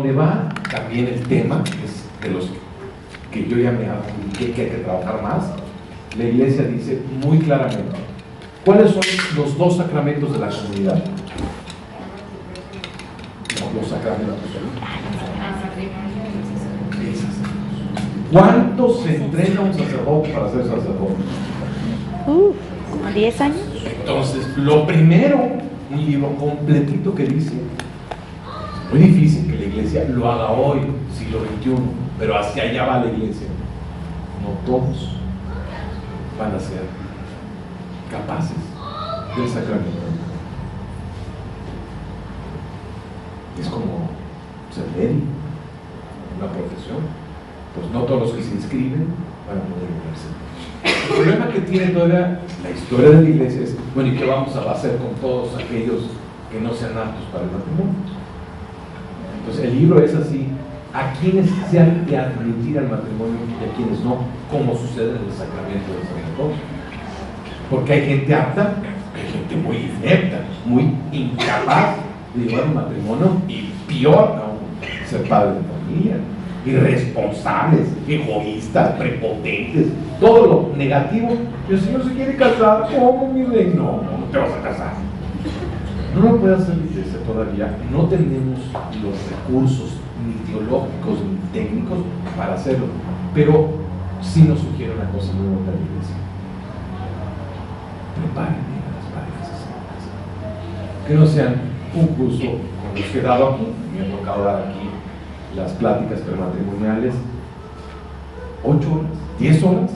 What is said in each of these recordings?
donde va también el tema, que es de los que yo ya me adjudiqué que hay que trabajar más, la Iglesia dice muy claramente, ¿cuáles son los dos sacramentos de la comunidad? Los sacramentos. ¿Cuánto se entrena un sacerdote para ser sacerdote? 10 años. Entonces, lo primero, un libro completito que dice, muy difícil que la Iglesia lo haga hoy, siglo XXI, pero hacia allá va la Iglesia. No todos van a ser capaces del sacramento. Es como ser médico, una profesión. Pues no todos los que se inscriben van a poder universidad. El problema que tiene todavía la historia de la Iglesia es, bueno, ¿y qué vamos a hacer con todos aquellos que no sean aptos para el matrimonio? Entonces el libro es así, a quienes se han de admitir al matrimonio y a quienes no, como sucede en el sacramento del sacerdocio. Porque hay gente apta, hay gente muy inepta, muy incapaz de llevar un matrimonio y peor aún, ser padre de familia. Irresponsables, egoístas, prepotentes, todo lo negativo. Y el Señor se quiere casar. ¿Cómo, mi rey? No te vas a casar. No lo puede hacer la Iglesia todavía. No tenemos los recursos ni teológicos ni técnicos para hacerlo. Pero sí nos sugiere una cosa muy buena la Iglesia. Preparen a las parejas a hacer casa. Que no sean un curso como los que he dado aquí. Me ha tocado dar aquí las pláticas prematrimoniales, 8 horas, 10 horas.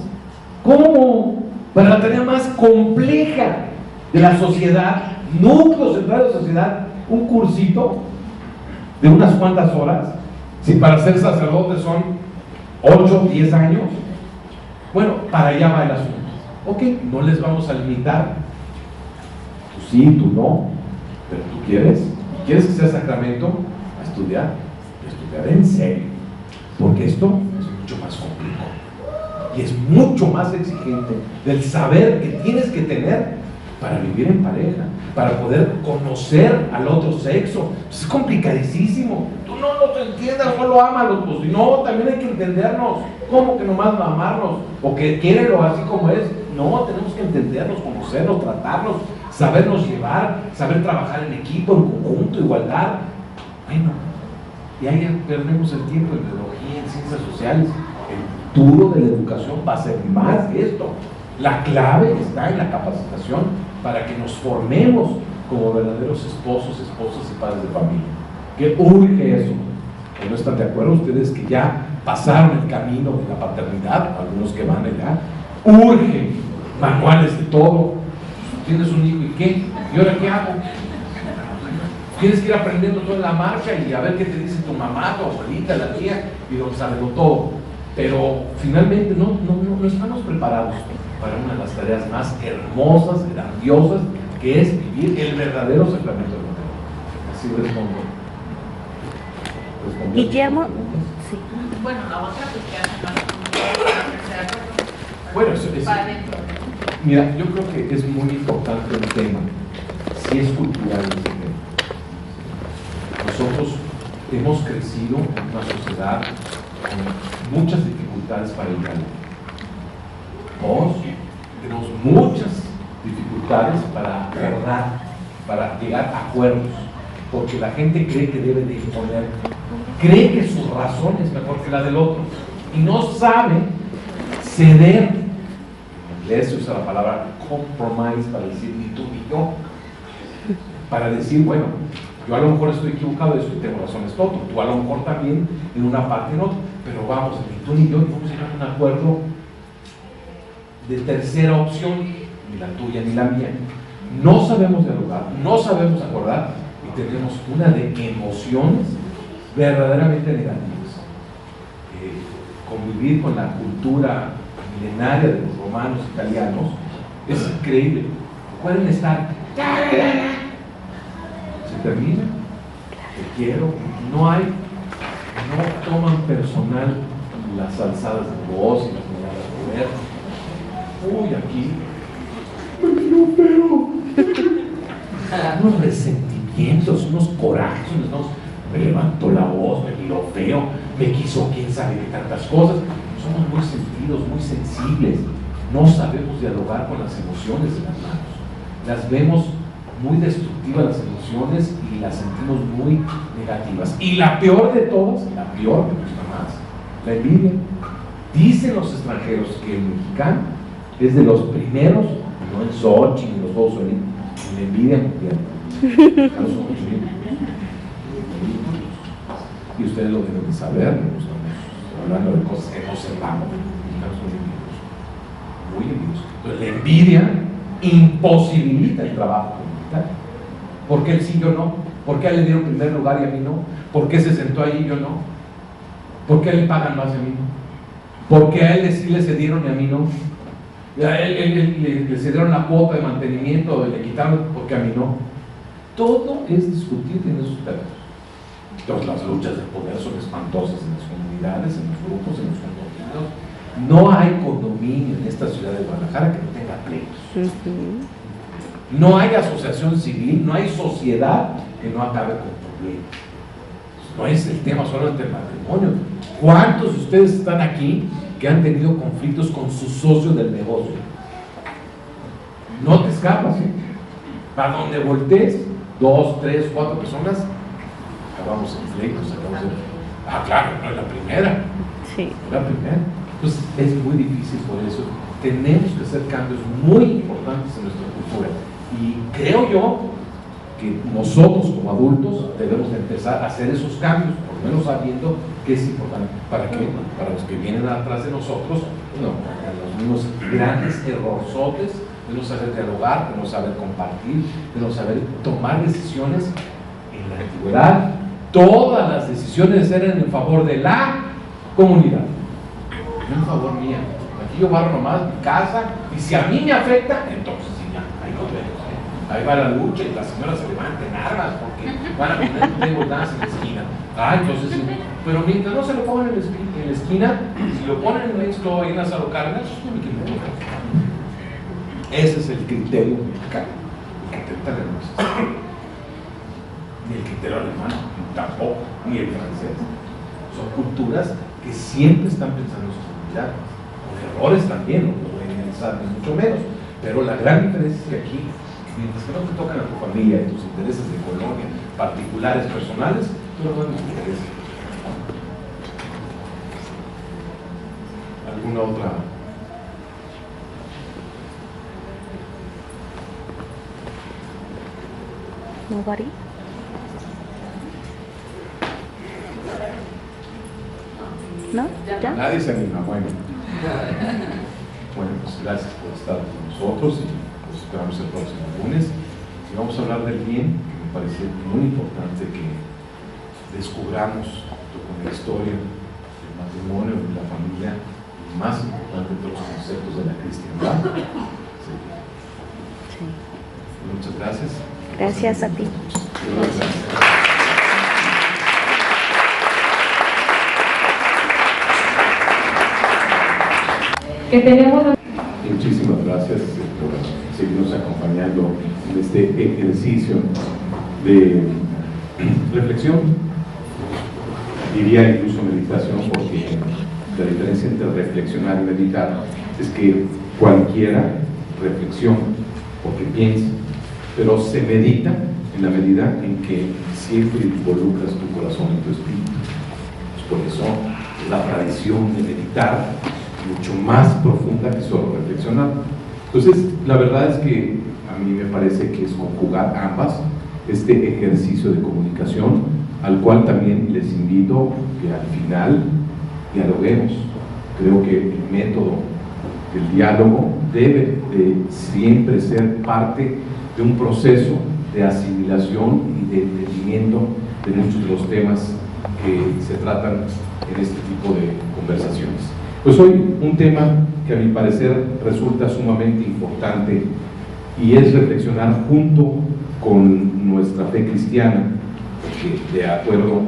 ¿Cómo? Para la tarea más compleja de la sociedad, núcleo central de la sociedad, un cursito de unas cuantas horas. Si para ser sacerdote son 8, 10 años, bueno, para allá va el asunto. Ok, no les vamos a limitar. Tú sí, tú no, pero tú quieres que sea sacramento, a estudiar en serio, porque esto es mucho más complicado y es mucho más exigente del saber que tienes que tener para vivir en pareja, para poder conocer al otro sexo. Pues es complicadísimo. Tú no lo entiendas, solo ámalos, pues no, también hay que entendernos. ¿Cómo que nomás amarnos? O que quiérelo así como es. No, tenemos que entendernos, conocernos, tratarnos, sabernos llevar, saber trabajar en equipo, en conjunto, igualdad. Bueno, y ahí perdemos el tiempo en biología, en ciencias sociales. El futuro de la educación va a ser más que esto. La clave está en la capacitación para que nos formemos como verdaderos esposos, esposas y padres de familia. Que urge eso. ¿No están de acuerdo ustedes que ya pasaron el camino de la paternidad? Algunos que van allá. Urge manuales de todo. Tienes un hijo y ¿qué? ¿Y ahora qué hago? Tienes que ir aprendiendo toda la marcha y a ver qué te dice tu mamá, tu abuelita, la tía, y lo saberlo todo. Pero finalmente no estamos preparados para una de las tareas más hermosas, grandiosas, que es vivir el verdadero sacramento del matrimonio. Así respondo. Guillermo, sí. Bueno, la otra pues bueno, eso es. Mira, yo creo que es muy importante el tema, si es cultural ese tema. Nosotros hemos crecido en una sociedad con muchas dificultades para el diálogo. Todos tenemos muchas dificultades para acordar, para llegar a acuerdos, porque la gente cree que debe de imponer, cree que su razón es mejor que la del otro y no sabe ceder. En inglés se usa la palabra compromise para decir ni tú ni yo, para decir, bueno, yo a lo mejor estoy equivocado de esto y tengo razón esto otro, tú a lo mejor también en una parte y en otra, pero vamos, ni tú ni yo vamos a llegar a un acuerdo de tercera opción, ni la tuya ni la mía. No sabemos dialogar, no sabemos acordar y tenemos una de emociones verdaderamente negativas. Convivir con la cultura milenaria de los romanos italianos es increíble. Pueden estar, se termina, te quiero, no toman personal las alzadas de voz y las miradas de poder. Uy, aquí unos resentimientos, unos corajes, me levanto la voz, me feo, me quiso quién sabe de tantas cosas. Somos muy sentidos, muy sensibles, no sabemos dialogar con las emociones de las manos, las vemos muy destructivas las emociones y las sentimos muy negativas. Y la peor de todas, la peor que nos gusta más, la envidia. Dicen los extranjeros que el mexicano es de los primeros, no en Sochi ni los Juegos Olímpicos, en la envidia mundial. Y ustedes lo deben de saber, no estamos hablando de cosas que no sepamos. Muy envidiosos. Entonces la envidia imposibilita el trabajo comunitario. ¿Por qué él sí, yo no? ¿Por qué a él le dieron primer lugar y a mí no? ¿Por qué se sentó ahí y yo no? ¿Por qué a él le pagan más y a mí no? ¿Por qué a él sí le cedieron y a mí no? A él le cedieron la cuota de mantenimiento, le quitaron, porque a mí no. Todo es discutir en esos términos. Entonces las luchas de poder son espantosas en las comunidades, en los grupos, en los condominios. No hay condominio en esta ciudad de Guadalajara que no tenga pleitos. No hay asociación civil, no hay sociedad que no acabe con problemas. No es el tema solamente del matrimonio. ¿Cuántos de ustedes están aquí que han tenido conflictos con sus socios del negocio? No te escapas, ¿eh? Para donde voltees, 2, 3, 4 personas, acabamos en pleitos, acabamos en... Ah, claro, no es la primera. Sí. No es la primera. Entonces es muy difícil por eso. Tenemos que hacer cambios muy importantes en nuestra cultura. Y creo yo que nosotros como adultos debemos de empezar a hacer esos cambios, por lo menos sabiendo que es importante. ¿Para qué? Para los que vienen atrás de nosotros, no, para los mismos grandes errorzotes de no saber dialogar, de no saber compartir, de no saber tomar decisiones. En la antigüedad, todas las decisiones eran en favor de la comunidad, no en favor mía. Aquí yo barro nomás mi casa, y si a mí me afecta, entonces sí, ya, ahí nos vemos. Ahí va la lucha y las señoras se levantan en armas porque van a poner table dance en la esquina. Ah, entonces sí. Pero mientras no se lo pongan en la esquina, si lo ponen en esto ahí en las Cárdenas, no me quieren dejar. Ese es el criterio mexicano, el criterio italiano. Ni el criterio alemán, tampoco, ni el francés. Son culturas que siempre están pensando en su comunidad, con errores también, no lo voy a analizar ni mucho menos. Pero la gran diferencia es que aquí, mientras que no te tocan a tu familia y tus intereses de colonia, particulares, personales, tú no tienes interés. ¿Alguna otra? Nobody? ¿No? ¿Ya? Nadie se anima. Bueno, pues gracias por estar con nosotros y nos esperamos el próximo lunes. Y vamos a hablar del bien, que me parece muy importante que descubramos junto con la historia del matrimonio, de la familia, y más importante de los conceptos de la cristiandad. Sí. Sí. Muchas gracias. Gracias a ti. Que tenemos. Muchísimas gracias por seguirnos acompañando en este ejercicio de reflexión, diría incluso meditación, porque la diferencia entre reflexionar y meditar es que cualquiera reflexiona porque piensa, pero se medita en la medida en que siempre involucras tu corazón y tu espíritu. Por eso la tradición de meditar mucho más profunda que solo reflexionar. Entonces, la verdad es que a mí me parece que es conjugar ambas, este ejercicio de comunicación, al cual también les invito que al final dialoguemos. Creo que el método del diálogo debe de siempre ser parte de un proceso de asimilación y de entendimiento de muchos de los temas que se tratan en este tipo de conversaciones. Pues hoy un tema que a mi parecer resulta sumamente importante y es reflexionar junto con nuestra fe cristiana, porque de acuerdo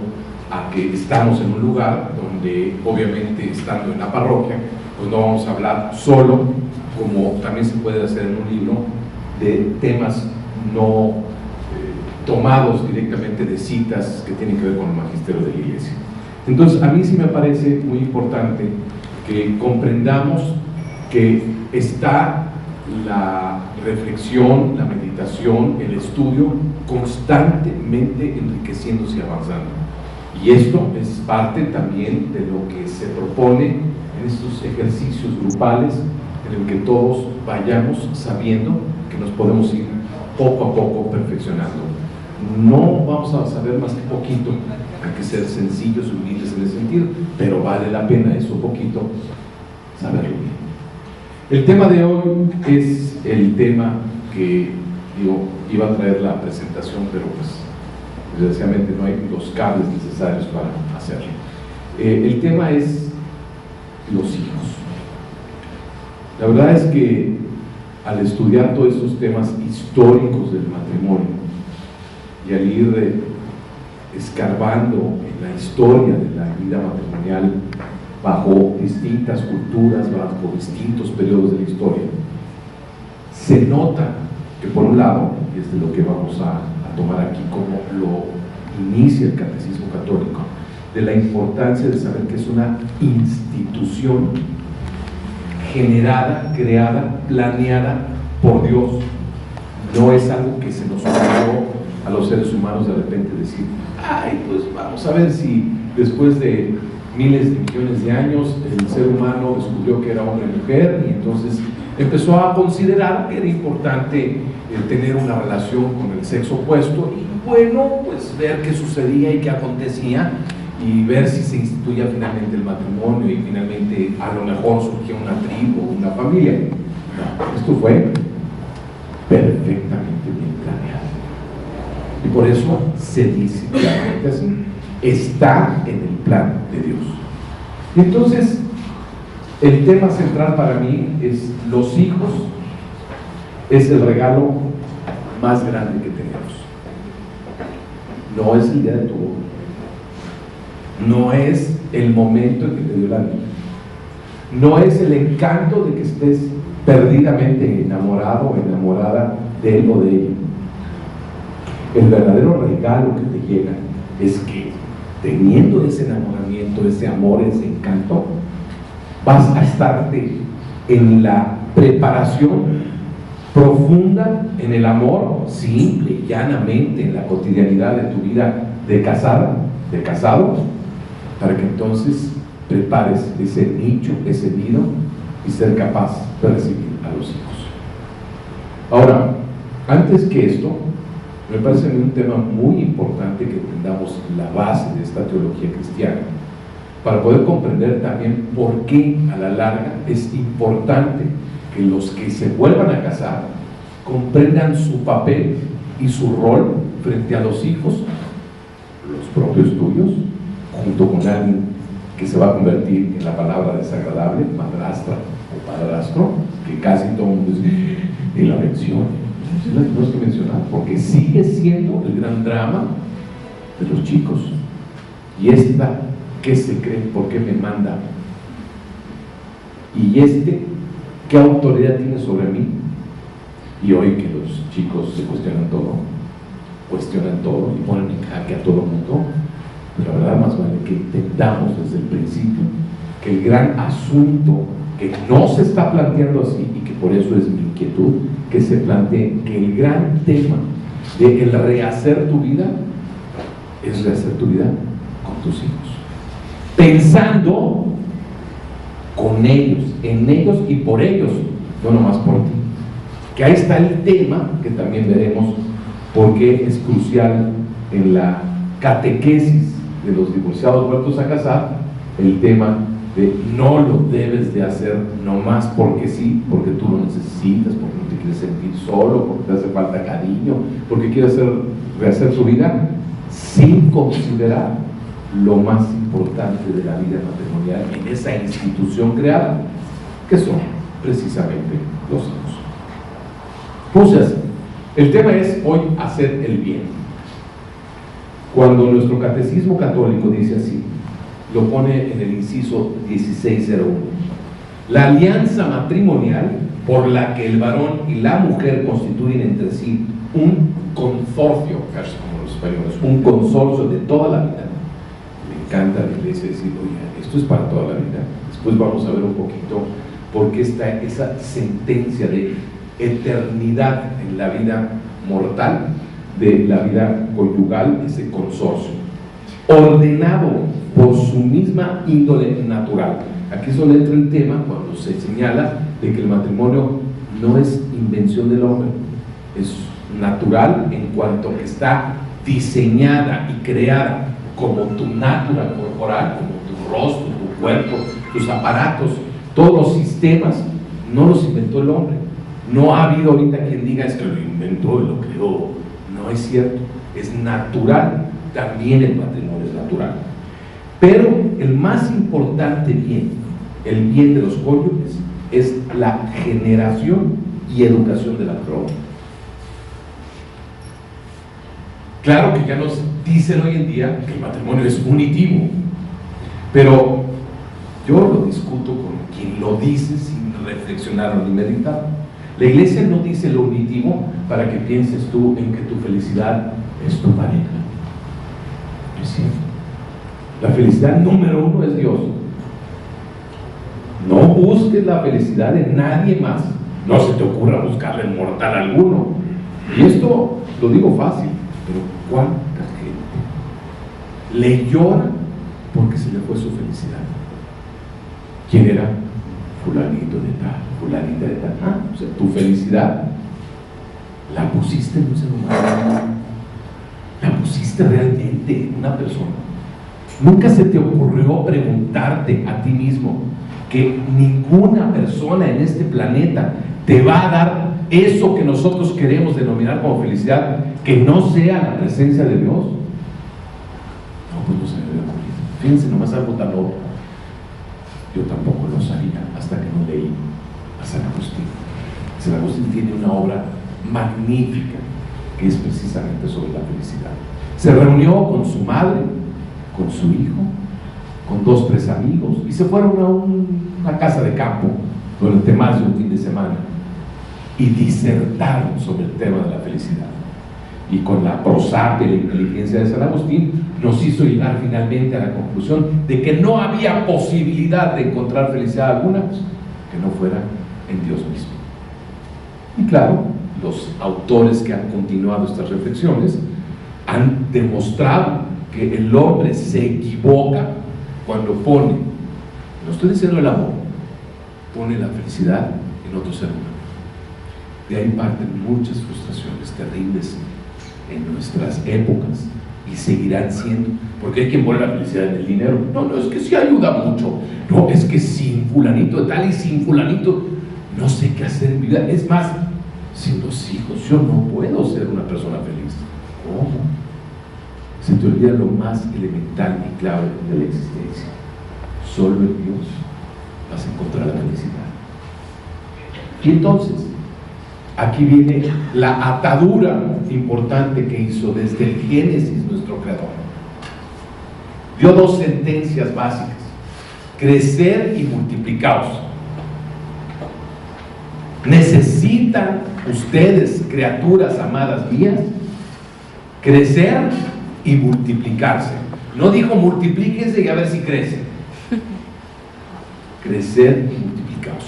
a que estamos en un lugar donde obviamente estando en la parroquia, pues no vamos a hablar solo, como también se puede hacer en un libro, de temas no tomados directamente de citas que tienen que ver con el magisterio de la Iglesia. Entonces, a mí sí me parece muy importante que comprendamos que está la reflexión, la meditación, el estudio constantemente enriqueciéndose y avanzando. Y esto es parte también de lo que se propone en estos ejercicios grupales, en el que todos vayamos sabiendo que nos podemos ir poco a poco perfeccionando. No vamos a saber más que poquito, hay que ser sencillos y humildes en ese sentido, pero vale la pena eso poquito saberlo bien. El tema de hoy es el tema que iba a traer la presentación, pero pues desgraciadamente no hay los cables necesarios para hacerlo. El tema es los hijos. La verdad es que al estudiar todos estos temas históricos del matrimonio y al ir escarbando en la historia de la vida matrimonial bajo distintas culturas, bajo distintos periodos de la historia, se nota que por un lado, y es de lo que vamos a tomar aquí como lo inicia el Catecismo Católico, de la importancia de saber que es una institución generada, creada, planeada por Dios. No es algo que se nos ocurrió a los seres humanos de repente decir, ay, pues vamos a ver si después de miles de millones de años el ser humano descubrió que era hombre y mujer, y entonces empezó a considerar que era importante tener una relación con el sexo opuesto y bueno, pues ver qué sucedía y qué acontecía y ver si se instituía finalmente el matrimonio y finalmente a lo mejor surgía una tribu, una familia. No, esto fue perfectamente bien planeado y por eso se dice claramente así, está en el plan de Dios. Y entonces el tema central para mí es los hijos, es el regalo más grande que tenemos. No es el día de tu boda, no es el momento en que te dio la vida, no es el encanto de que estés perdidamente enamorado o enamorada de él o de ella. El verdadero regalo que te llega es que teniendo ese enamoramiento, ese amor, ese encanto, vas a estarte en la preparación profunda, en el amor simple, llanamente, en la cotidianidad de tu vida de casada, de casado, para que entonces prepares ese nicho, ese nido y ser capaz de recibir a los hijos. Ahora, antes que esto, me parece un tema muy importante que entendamos la base de esta teología cristiana, para poder comprender también por qué a la larga es importante que los que se vuelvan a casar comprendan su papel y su rol frente a los hijos, los propios tuyos, junto con alguien que se va a convertir en la palabra desagradable, madrastra o padrastro, que casi todo el mundo dice, en la mención. Sí las tenemos que mencionar, porque sigue siendo el gran drama de los chicos. Y esta, ¿qué se cree? ¿Por qué me manda? Y ¿qué autoridad tiene sobre mí? Y hoy que los chicos se cuestionan todo y ponen en jaque a todo el mundo, pero la verdad más vale que entendamos desde el principio que el gran asunto que no se está planteando así, y que por eso es mi inquietud, que se plantee que el gran tema de el rehacer tu vida es rehacer tu vida con tus hijos, pensando con ellos, en ellos y por ellos, no nomás por ti. Que ahí está el tema que también veremos porque es crucial en la catequesis de los divorciados vueltos a casar, el tema de no lo debes de hacer nomás porque sí, porque tú lo necesitas, porque no te quieres sentir solo, porque te hace falta cariño, porque quieres rehacer tu vida, sin considerar lo más importante de la vida matrimonial en esa institución creada, que son precisamente los hijos. Entonces, el tema es hoy hacer el bien. Cuando nuestro catecismo católico dice así, lo pone en el inciso 1601, la alianza matrimonial por la que el varón y la mujer constituyen entre sí un consorcio, casi como los españoles, un consorcio de toda la vida, encanta a la iglesia decir, oye, esto es para toda la vida. Después vamos a ver un poquito por qué está esa sentencia de eternidad en la vida mortal, de la vida conyugal, ese consorcio, ordenado por su misma índole natural. Aquí es donde entra el tema cuando se señala de que el matrimonio no es invención del hombre, es natural en cuanto que está diseñada y creada como tu natura corporal, como tu rostro, tu cuerpo, tus aparatos, todos los sistemas, no los inventó el hombre. No ha habido ahorita quien diga es que lo inventó y lo creó. No es cierto, es natural. También el matrimonio es natural. Pero el más importante bien, el bien de los cónyuges, es la generación y educación de la prole. Claro que ya nos dicen hoy en día que el matrimonio es unitivo, pero yo lo discuto con quien lo dice sin reflexionar ni meditar. La iglesia no dice lo unitivo para que pienses tú en que tu felicidad es tu pareja. No es cierto. La felicidad número uno es Dios. No busques la felicidad en nadie más. No se te ocurra buscarla en mortal alguno. Y esto lo digo fácil, pero ¿cuánta gente le llora porque se le fue su felicidad? ¿Quién era? Fulanito de tal, fulanita de tal. O sea, tu felicidad la pusiste en un ser humano, la pusiste realmente en una persona. Nunca se te ocurrió preguntarte a ti mismo que ninguna persona en este planeta te va a dar eso que nosotros queremos denominar como felicidad, que no sea la presencia de Dios. No, pues no se me había ocurrido. Fíjense nomás algo tan obvio. Yo tampoco lo sabía hasta que no leí a San Agustín. San Agustín tiene una obra magnífica que es precisamente sobre la felicidad. Se reunió con su madre, con su hijo, con 2 o 3 amigos y se fueron a una casa de campo durante más de un fin de semana y disertaron sobre el tema de la felicidad. Y con la prosapia y la inteligencia de San Agustín nos hizo llegar finalmente a la conclusión de que no había posibilidad de encontrar felicidad alguna que no fuera en Dios mismo. Y claro, los autores que han continuado estas reflexiones han demostrado que el hombre se equivoca cuando pone, no estoy diciendo el amor, pone la felicidad en otro ser humano. De ahí parten muchas frustraciones terribles en nuestras épocas y seguirán siendo, porque hay quien pone la felicidad en el dinero. No, es que sí ayuda mucho. No, es que sin fulanito de tal y sin fulanito no sé qué hacer en mi vida. Es más, sin los hijos yo no puedo ser una persona feliz. ¿Cómo? Se te olvida lo más elemental y clave de la existencia. Solo en Dios vas a encontrar la felicidad. Y entonces aquí viene la atadura importante que hizo desde el Génesis nuestro Creador. Dio 2 sentencias básicas: crecer y multiplicaos. ¿Necesitan ustedes, criaturas amadas mías, crecer y multiplicarse? No dijo multiplíquense y a ver si crecen. Crecer y multiplicaos.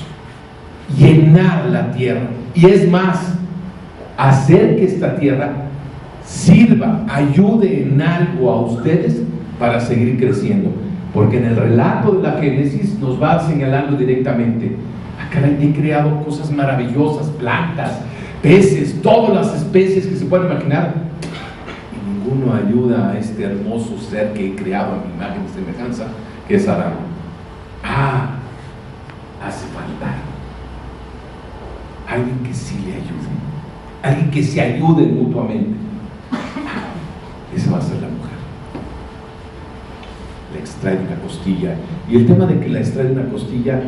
Llenar la tierra. Y es más, hacer que esta tierra sirva, ayude en algo a ustedes para seguir creciendo. Porque en el relato de la Génesis nos va señalando directamente: caray, he creado cosas maravillosas, plantas, peces, todas las especies que se pueden imaginar, y ninguno ayuda a este hermoso ser que he creado a mi imagen y semejanza, que es Adán. Hace falta alguien que sí le ayude, alguien que se ayude mutuamente. Esa va a ser la mujer. La extrae de una costilla, y el tema de que la extrae de una costilla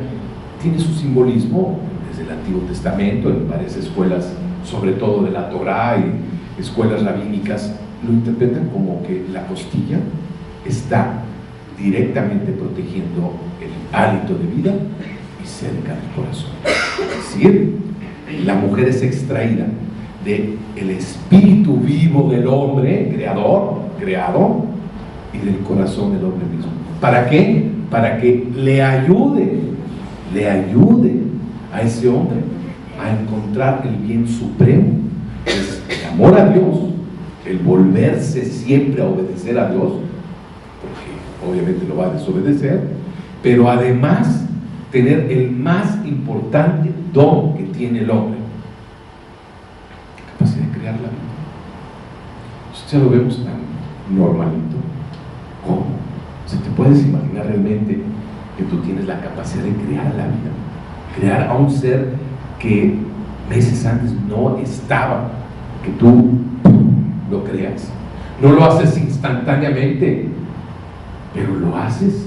tiene su simbolismo desde el Antiguo Testamento, en varias escuelas, sobre todo de la Torá y escuelas rabínicas, lo interpretan como que la costilla está directamente protegiendo el hálito de vida y cerca del corazón. Es decir, la mujer es extraída del espíritu vivo del hombre, creador, creado, y y del corazón del hombre mismo. ¿Para qué? Para que le ayude a ese hombre a encontrar el bien supremo, que es el amor a Dios, el volverse siempre a obedecer a Dios, porque obviamente lo va a desobedecer, pero además tener el más importante don que tiene el hombre, la capacidad de crear la vida. Ya lo vemos tan normalito. ¿Cómo? O sea, ¿te puedes imaginar realmente que tú tienes la capacidad de crear la vida? Crear a un ser que meses antes no estaba, que tú lo creas. No lo haces instantáneamente, pero lo haces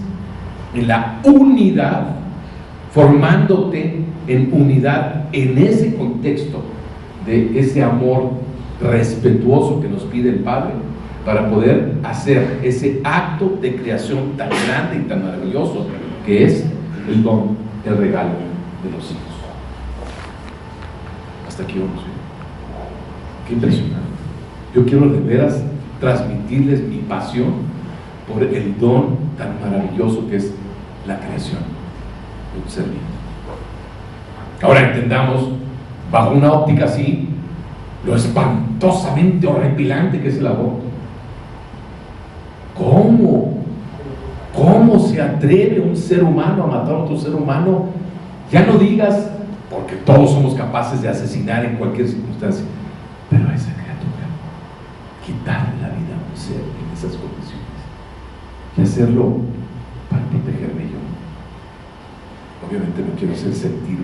en la unidad, formándote en unidad en ese contexto de ese amor respetuoso que nos pide el Padre, para poder hacer ese acto de creación tan grande y tan maravilloso que es el don, el regalo de los hijos. Hasta aquí vamos. Qué impresionante. Yo quiero de veras transmitirles mi pasión por el don tan maravilloso que es la creación de un ser vivo. Ahora entendamos, bajo una óptica así, lo espantosamente horripilante que es el aborto. ¿Cómo se atreve un ser humano a matar a otro ser humano? Ya no digas, porque todos somos capaces de asesinar en cualquier circunstancia, pero a esa criatura, quitarle la vida a un ser en esas condiciones y hacerlo para protegerme yo. Obviamente no quiero hacer sentir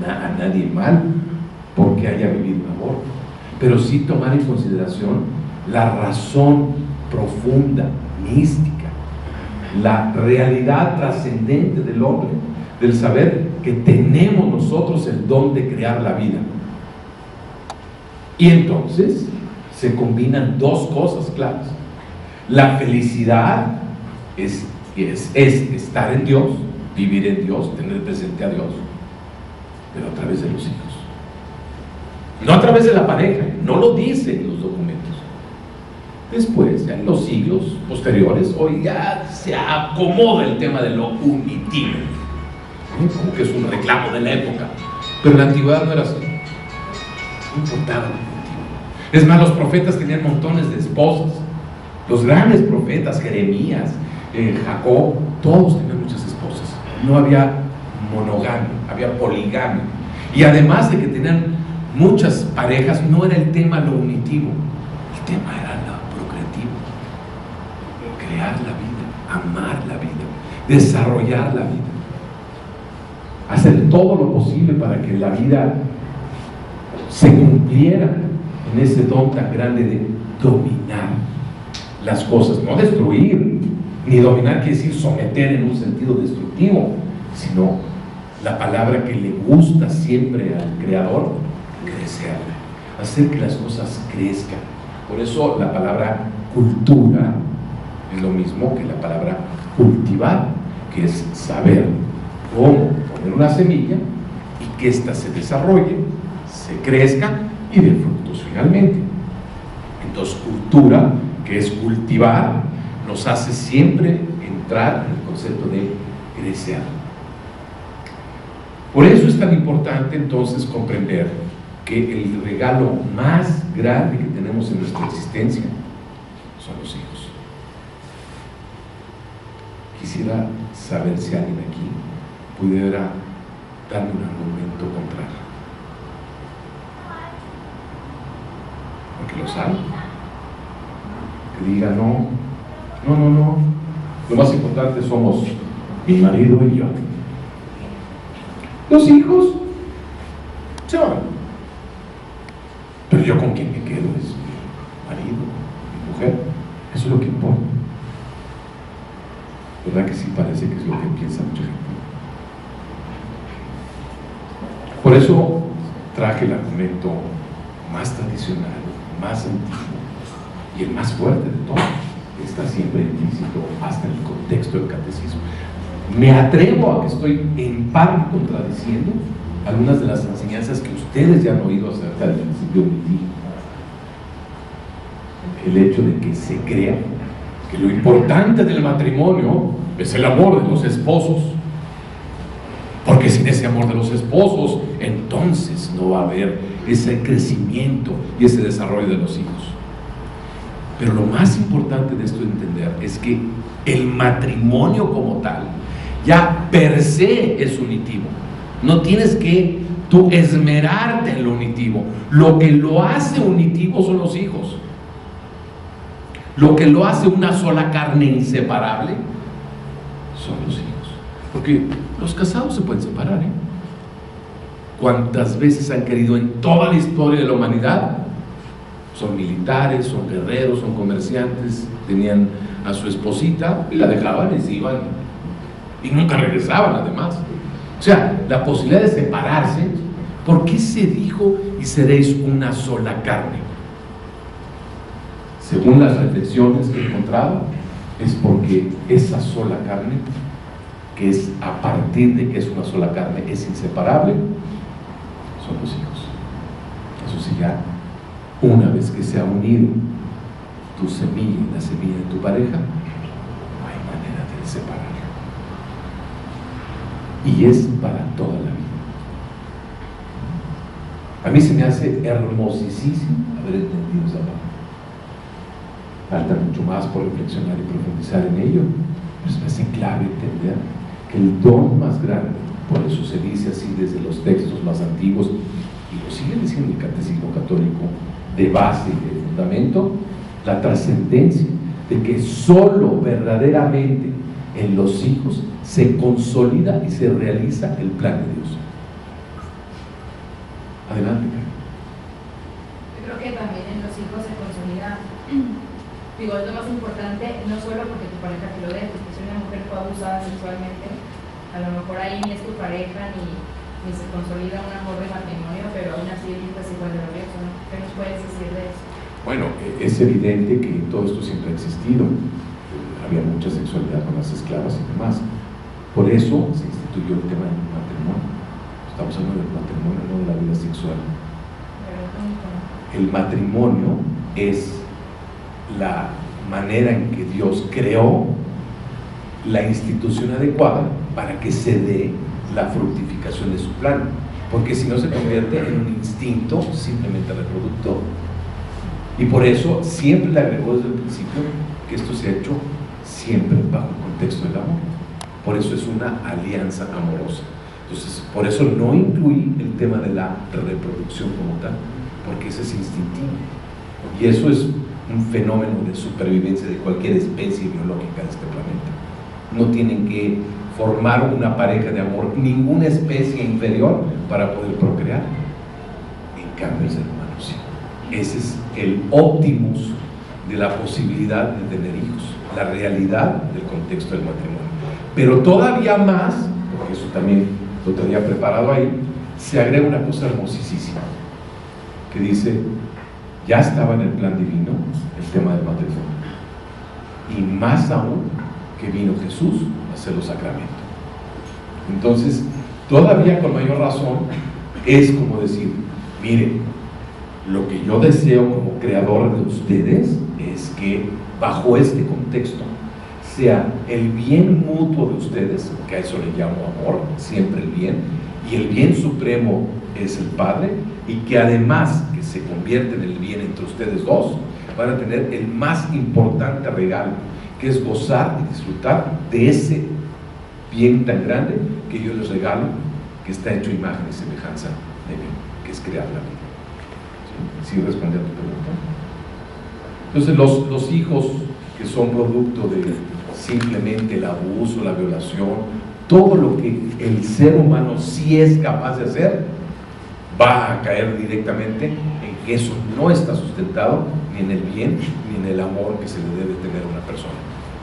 a nadie mal porque haya vivido un aborto, pero sí tomar en consideración la razón profunda, mística, la realidad trascendente del hombre, del saber que tenemos nosotros el don de crear la vida. Y entonces se combinan dos cosas claras. La felicidad es estar en Dios, vivir en Dios, tener presente a Dios, pero a través de los hijos. No a través de la pareja, no lo dicen los documentos. Después, ya en los siglos posteriores, hoy ya se acomoda el tema de lo unitivo, como que es un reclamo de la época, pero en la antigüedad no era así, no importaba lo unitivo. Es más, los profetas tenían montones de esposas, los grandes profetas, Jeremías, Jacob, todos tenían muchas esposas, no había monogamia, había poligamia, y además de que tenían muchas parejas, no era el tema lo unitivo, el tema era lo procreativo, crear la vida, amar la vida, desarrollar la vida, hacer todo lo posible para que la vida se cumpliera en ese don tan grande de dominar las cosas, no destruir, ni dominar quiere decir someter en un sentido destructivo, sino la palabra que le gusta siempre al Creador, crecer, hacer que las cosas crezcan. Por eso la palabra cultura es lo mismo que la palabra cultivar, que es saber cómo poner una semilla y que ésta se desarrolle, se crezca y dé frutos finalmente. Entonces cultura, que es cultivar, nos hace siempre entrar en el concepto de crecer. Por eso es tan importante entonces comprender que el regalo más grande que tenemos en nuestra existencia son los hijos. Quisiera saber si alguien aquí pudiera darme un argumento contrario, porque los hay, que diga no, lo más importante somos mi marido y yo. Los hijos se van, pero yo con quien me quedo es mi marido, mi mujer, eso es lo que importa. ¿Verdad que sí? Parece que es lo que piensa mucha gente. Por eso traje el argumento más tradicional, más antiguo y el más fuerte de todos, que está siempre implícito hasta en el contexto del catecismo. Me atrevo a que estoy en parte contradiciendo algunas de las enseñanzas que ustedes ya han oído acerca del principio unitivo. El hecho de que se crea que lo importante del matrimonio es el amor de los esposos. Porque sin ese amor de los esposos, entonces no va a haber ese crecimiento y ese desarrollo de los hijos. Pero lo más importante de esto de entender es que el matrimonio como tal, ya per se es unitivo. No tienes que tú esmerarte en lo unitivo. Lo que lo hace unitivo son los hijos. Lo que lo hace una sola carne inseparable son los hijos. Porque los casados se pueden separar, ¿eh? ¿Cuántas veces han querido en toda la historia de la humanidad? Son militares, son guerreros, son comerciantes, tenían a su esposita y la dejaban y se iban y nunca regresaban además. O sea, la posibilidad de separarse, ¿por qué se dijo y seréis una sola carne? Según las reflexiones que he encontrado, es porque esa sola carne, que es a partir de que es una sola carne, es inseparable, son los hijos. Eso sí, ya una vez que se ha unido tu semilla y la semilla de tu pareja, no hay manera de separarlo. Y es para toda la vida. A mí se me hace hermosísimo haber entendido esa parte. Falta mucho más por reflexionar y profundizar en ello, pero se me hace clave entender que el don más grande, por eso se dice así desde los textos más antiguos, y lo sigue diciendo el Catecismo Católico, de base y de fundamento, la trascendencia de que solo verdaderamente en los hijos se consolida y se realiza el plan de Dios. Adelante. Yo creo que también en los hijos se consolida, digo, es lo más importante, no solo porque tu pareja te lo dé, porque si una mujer fue abusada sexualmente, a lo mejor ahí ni es tu pareja, ni se consolida un amor de matrimonio, pero aún así el hijo es igual de lo que eso, ¿no? ¿Qué nos puedes decir de eso? Bueno, es evidente que todo esto siempre ha existido. Había mucha sexualidad con las esclavas y demás. Por eso se instituyó el tema del matrimonio. Estamos hablando del matrimonio, no de la vida sexual. El matrimonio es la manera en que Dios creó la institución adecuada para que se dé la fructificación de su plan, porque si no se convierte en un instinto simplemente reproductor. Y por eso siempre le agregó desde el principio que esto se ha hecho siempre bajo el contexto del amor. Por eso es una alianza amorosa. Entonces, por eso no incluí el tema de la reproducción como tal, porque ese es instintivo. Y eso es un fenómeno de supervivencia de cualquier especie biológica de este planeta. No tienen que formar una pareja de amor ninguna especie inferior para poder procrear. En cambio el ser humano sí. Ese es el óptimus de la posibilidad de tener hijos, la realidad del contexto del matrimonio. Pero todavía más, porque eso también lo tenía preparado ahí, se agrega una cosa hermosísima que dice: ya estaba en el plan divino el tema del matrimonio, y más aún que vino Jesús a hacer los sacramentos. Entonces, todavía con mayor razón es como decir: mire, lo que yo deseo como creador de ustedes es que bajo este contexto sea el bien mutuo de ustedes, que a eso le llamo amor, siempre el bien, y el bien supremo es el Padre, y que además que se convierte en el bien entre ustedes dos, van a tener el más importante regalo, que es gozar y disfrutar de ese bien tan grande que yo les regalo, que está hecho imagen y semejanza de mí, que es crear la vida. ¿Sí responde a tu pregunta? Entonces los hijos que son producto de simplemente el abuso, la violación, todo lo que el ser humano sí es capaz de hacer, va a caer directamente en que eso no está sustentado ni en el bien ni en el amor que se le debe tener a una persona.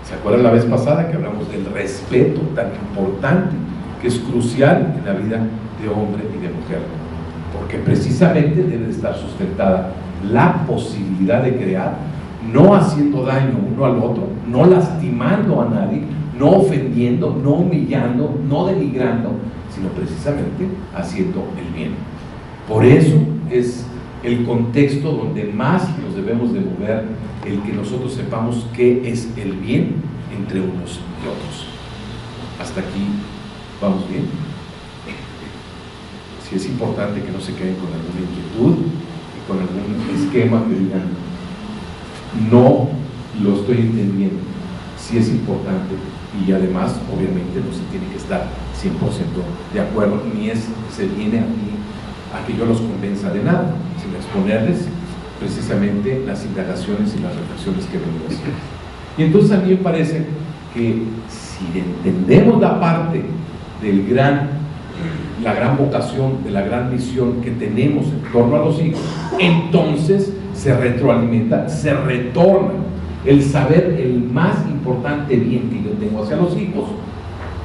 ¿Se acuerdan la vez pasada que hablamos del respeto tan importante que es crucial en la vida de hombre y de mujer? Porque precisamente debe de estar sustentada la posibilidad de crear, no haciendo daño uno al otro, no lastimando a nadie, no ofendiendo, no humillando, no denigrando, sino precisamente haciendo el bien. Por eso es el contexto donde más nos debemos de mover, el que nosotros sepamos qué es el bien entre unos y otros. Hasta aquí, ¿vamos bien? Sí es importante que no se queden con alguna inquietud y con algún esquema que digan, no lo estoy entendiendo. Sí es importante, y además, obviamente, no se tiene que estar 100% de acuerdo, ni se viene aquí a que yo los convenza de nada, sino exponerles precisamente las indagaciones y las reflexiones que vengo haciendo. Y entonces a mí me parece que si entendemos la parte del la gran vocación, de la gran misión que tenemos en torno a los hijos, entonces se retroalimenta, se retorna el saber el más importante bien que yo tengo hacia los hijos.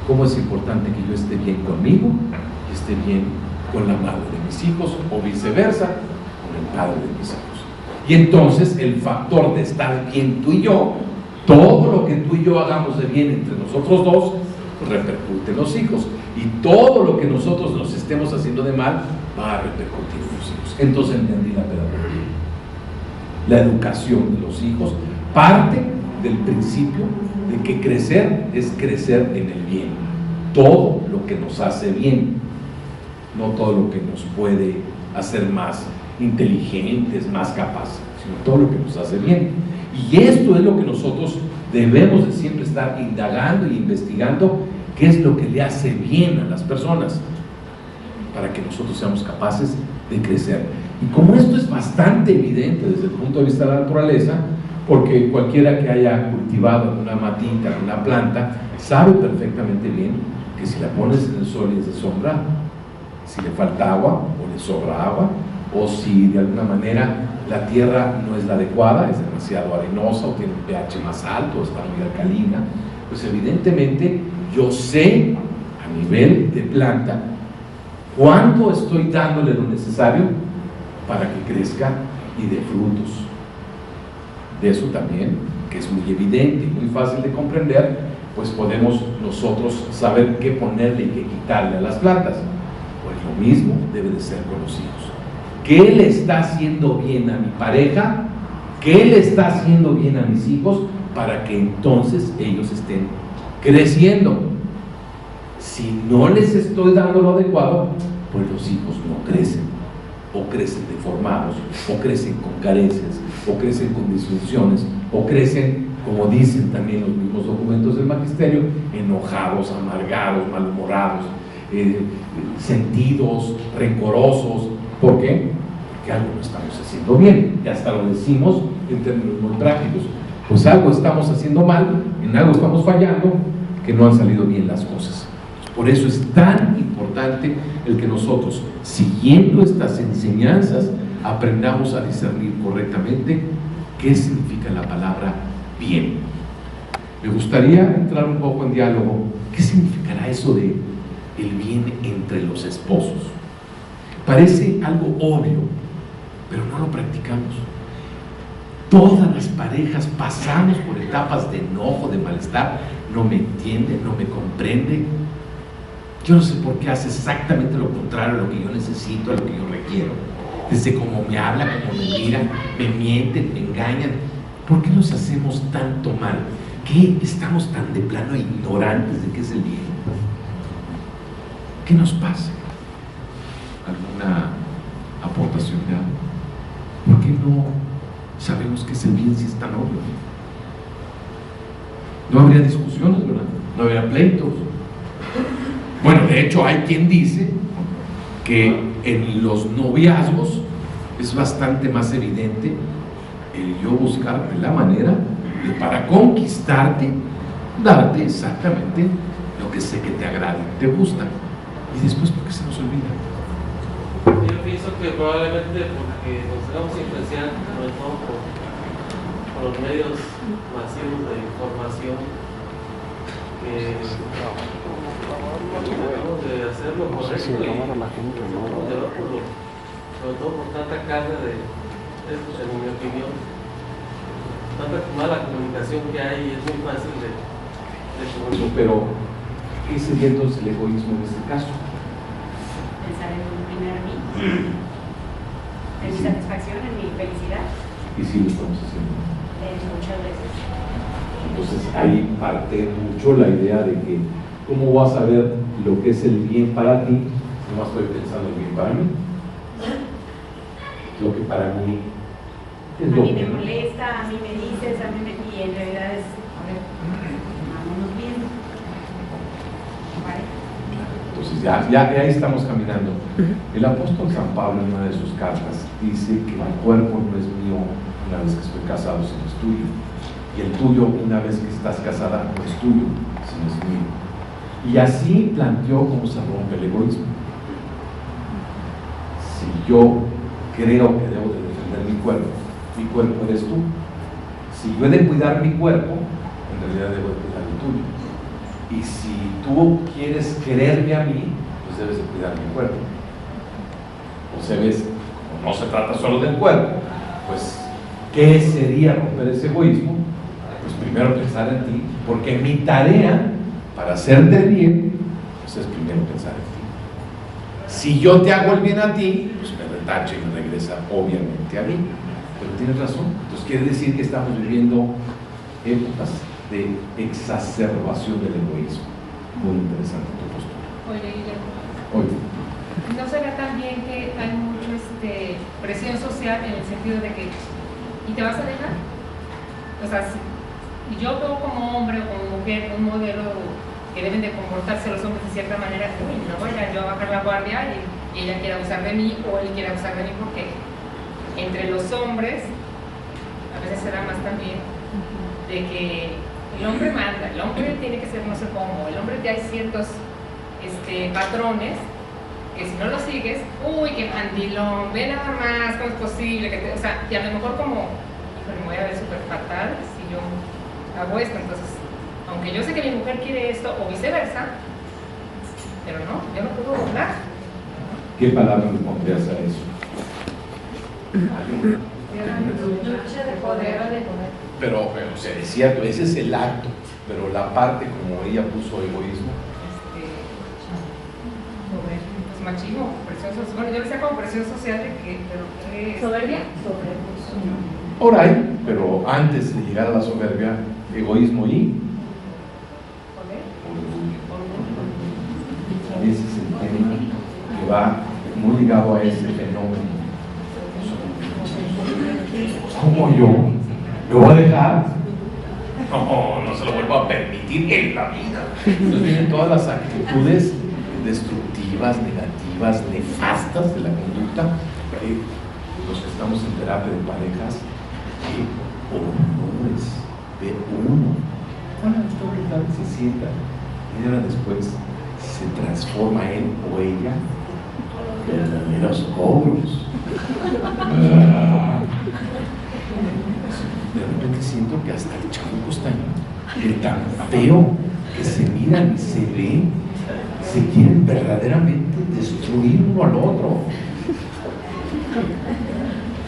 Cómo es importante que yo esté bien conmigo y esté bien con la madre de mis hijos, o viceversa, con el padre de mis hijos. Y entonces el factor de estar bien tú y yo, todo lo que tú y yo hagamos de bien entre nosotros dos, repercute en los hijos, y todo lo que nosotros nos estemos haciendo de mal va a repercutir en los hijos. Entonces entendí la pedagogía. La educación de los hijos parte del principio de que crecer es crecer en el bien. Todo lo que nos hace bien, no todo lo que nos puede hacer más inteligentes, más capaces, sino todo lo que nos hace bien. Y esto es lo que nosotros debemos de siempre estar indagando y investigando, qué es lo que le hace bien a las personas, para que nosotros seamos capaces de crecer. Y como esto es bastante evidente desde el punto de vista de la naturaleza, porque cualquiera que haya cultivado una matita, una planta, sabe perfectamente bien que si la pones en el sol y es de sombra, si le falta agua o le sobra agua, o si de alguna manera la tierra no es la adecuada, es demasiado arenosa o tiene un pH más alto, está muy alcalina, pues evidentemente yo sé a nivel de planta cuánto estoy dándole lo necesario para que crezca y dé frutos. De eso también, que es muy evidente y muy fácil de comprender, pues podemos nosotros saber qué ponerle y qué quitarle a las plantas. Pues lo mismo debe de ser con los hijos. ¿Qué le está haciendo bien a mi pareja? ¿Qué le está haciendo bien a mis hijos? Para que entonces ellos estén creciendo. Si no les estoy dando lo adecuado, pues los hijos no crecen, o crecen deformados, o crecen con carencias, o crecen con disfunciones, o crecen, como dicen también los mismos documentos del magisterio, enojados, amargados, malhumorados, sentidos, rencorosos. ¿Por qué? Porque algo no estamos haciendo bien, y hasta lo decimos en términos muy prácticos. Pues algo estamos haciendo mal, en algo estamos fallando, que no han salido bien las cosas. Por eso es tan importante el que nosotros, siguiendo estas enseñanzas, aprendamos a discernir correctamente qué significa la palabra bien. Me gustaría entrar un poco en diálogo. ¿Qué significará eso de el bien entre los esposos? Parece algo obvio, pero no lo practicamos. Todas las parejas pasamos por etapas de enojo, de malestar. No me entiende, no me comprende. Yo no sé por qué hace exactamente lo contrario a lo que yo necesito, a lo que yo requiero. Desde cómo me habla, cómo me mira, me mienten, me engañan. ¿Por qué nos hacemos tanto mal? ¿Qué estamos tan de plano ignorantes de qué es el bien? ¿Qué nos pasa? ¿Alguna aportación de algo? ¿Por qué no sabemos qué es el bien si es tan obvio? No habría discusiones, ¿verdad? No habría pleitos. Bueno, de hecho hay quien dice que en los noviazgos es bastante más evidente el yo buscar la manera de, para conquistarte, darte exactamente lo que sé que te agrada y te gusta, y después porque se nos olvida. Yo pienso que probablemente porque nos dejamos influenciar sobre todo por los medios masivos de información, que debemos de hacer lo correcto y sobre todo por tanta carga en mi opinión, tanta mala comunicación que hay, es muy fácil de comunicar. Pero, ¿qué sería entonces el egoísmo en este caso? Pensar en un primer mí. en mi satisfacción, en mi felicidad, Y sí lo estamos haciendo. muchas veces. Entonces ahí parte mucho la idea de que ¿cómo vas a ver lo que es el bien para ti si no estoy pensando el bien para mí? Lo que para mí es A lo mí me que molesta, a mí me dices, a mí me... Y en realidad es, a ver, vámonos bien. ¿Vale? Entonces ya ahí estamos caminando. El apóstol San Pablo en una de sus cartas dice que el cuerpo no es mío una vez que estoy casado, sino es tuyo. Y el tuyo una vez que estás casada no es tuyo, sino es mío. Y así planteó cómo se rompe el egoísmo. Si yo creo que debo de defender mi cuerpo eres tú. Si yo he de cuidar mi cuerpo, en realidad debo de cuidar el tuyo. Y si tú quieres quererme a mí, pues debes de cuidar mi cuerpo. O sea, ves, como no se trata solo del cuerpo, pues, ¿qué sería romper ese egoísmo? Pues primero pensar en ti, porque mi tarea para hacerte el bien, pues es primero pensar en ti. Si yo te hago el bien a ti, pues me retacha y me regresa obviamente a mí. Pero tienes razón. Entonces quiere decir que estamos viviendo épocas de exacerbación del egoísmo. Muy interesante tu postura. Oye, Guillermo, Oye, ¿no será también que hay mucho presión social en el sentido de que ¿y te vas a dejar? O sea, si yo veo como hombre o como mujer un modelo que deben de comportarse los hombres de cierta manera, uy, no voy a yo a bajar la guardia y ella quiere abusar de mí o él quiere abusar de mí, porque entre los hombres a veces se da más también de que el hombre manda, el hombre tiene que ser no sé cómo, el hombre ya hay ciertos patrones que si no lo sigues, uy, qué mandilón, ve nada más, ¿cómo es posible? O sea, y a lo mejor como, híjole, me voy a ver súper fatal si yo hago esto. Entonces, aunque yo sé que mi mujer quiere esto o viceversa, pero no, yo no puedo doblar. ¿qué palabra le pondrías a eso? Lucha de poder. Pero se decía, ese es el acto, pero la parte como ella puso egoísmo. Pues machismo, presión social. Bueno, yo decía como presión social de que, pero ¿qué? ¿Soberbia? Ahora hay, pero antes de llegar a la soberbia, egoísmo y orgullo. Ese es el tema que va muy ligado a ese fenómeno. ¿Cómo yo? ¿Lo voy a dejar? No se lo vuelvo a permitir en la vida. Entonces vienen todas las actitudes destructivas, negativas, nefastas de la conducta. Los que estamos en terapia de parejas, que honores de uno. Bueno, esto se sienta y ahora después se transforma él o ella en verdaderos ogros. De repente siento que hasta el chamuco está de tan feo que se miran y se ven, se quieren verdaderamente destruir uno al otro.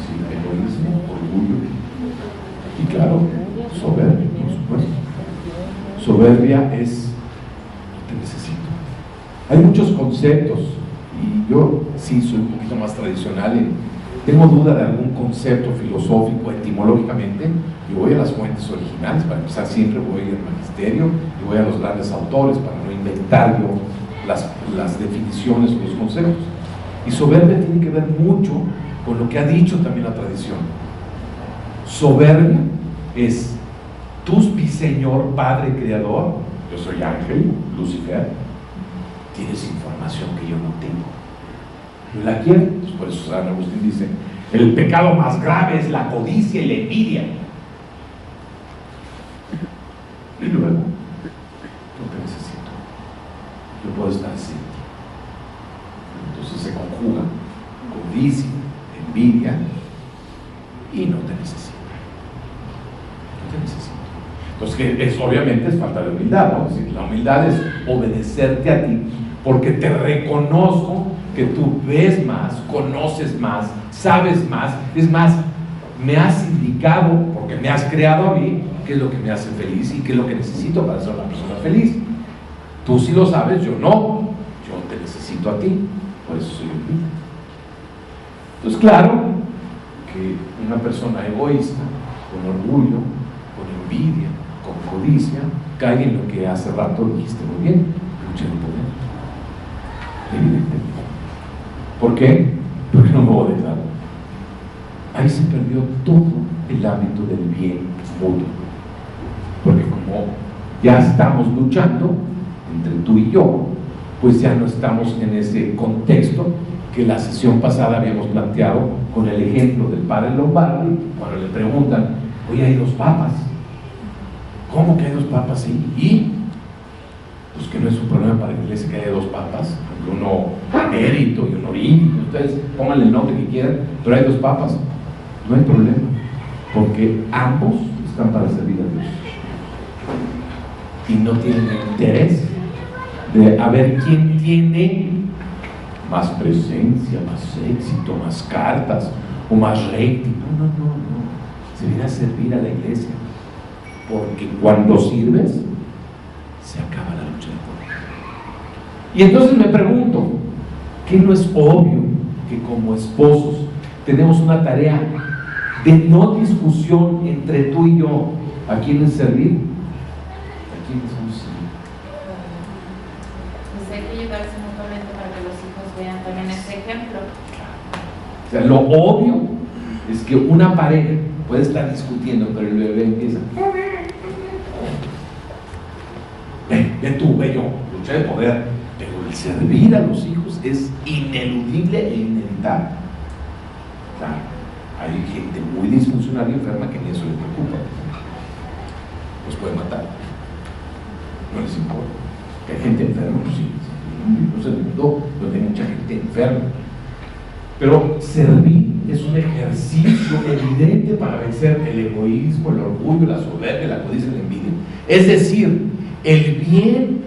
Sí, egoísmo, orgullo y claro, soberbia, por supuesto. Soberbia es no te necesito. Hay muchos conceptos y yo sí soy un poquito más tradicional tengo duda de algún concepto filosófico etimológicamente y voy a las fuentes originales. Para empezar siempre voy al magisterio y voy a los grandes autores para no inventar yo las definiciones o los conceptos. Y soberbia tiene que ver mucho con lo que ha dicho también la tradición. Soberbia es tú, mi Señor, Padre Creador, yo soy ángel, Lucifer, tienes información que yo no tengo. ¿No la quiero? Pues por eso San Agustín dice, el pecado más grave es la codicia y la envidia. Y luego, no te necesito, yo puedo estar sin ti. Entonces se conjuga codicia, envidia y no te necesito. No te necesito. Entonces, obviamente es falta de humildad, ¿no? Es decir, la humildad es obedecerte a ti porque te reconozco que tú ves más, conoces más, sabes más. Es más, me has indicado, porque me has creado a mí, qué es lo que me hace feliz y qué es lo que necesito para ser una persona feliz. Tú sí lo sabes, yo no. Yo te necesito a ti, por eso soy humilde. Entonces, claro, que una persona egoísta, con orgullo, con envidia, con codicia, cae en lo que hace rato dijiste muy bien, lucha de poder. Evidentemente. ¿Por qué? Porque no me voy a dejar. Ahí se perdió todo el ámbito del bien mutuo. Porque como ya estamos luchando entre tú y yo, pues ya no estamos en ese contexto que la sesión pasada habíamos planteado con el ejemplo del padre Lombardi, cuando le preguntan, oye, hay 2 papas. ¿Cómo que hay 2 papas? Sí. Y pues que no es un problema para la iglesia que haya 2 papas, uno emérito y honorífico, ustedes pónganle el nombre que quieran, pero hay 2 papas. No hay problema, porque ambos están para servir a Dios y no tienen interés de a ver quién tiene más presencia, más éxito, más cartas o más rating. No. Se viene a servir a la iglesia, porque cuando sirves se acaba la lucha de poder. Y entonces me pregunto, ¿qué no es obvio que como esposos tenemos una tarea de no discusión entre tú y yo? ¿A quiénes servir? ¿A quiénes vamos a servir? Pues hay que ayudarse mutuamente para que los hijos vean también ese ejemplo. O sea, lo obvio es que una pareja puede estar discutiendo, pero el bebé empieza, ve tú, ve yo, lucha de poder. Pero el servir a los hijos es ineludible e inevitable. Claro, hay gente muy disfuncional y enferma que ni eso les preocupa. Los puede matar. No les importa. Que hay gente enferma, pues sí. No se mundo donde hay mucha gente enferma. Pero servir es un ejercicio evidente para vencer el egoísmo, el orgullo, la soberbia, la codicia y la envidia. Es decir, el bien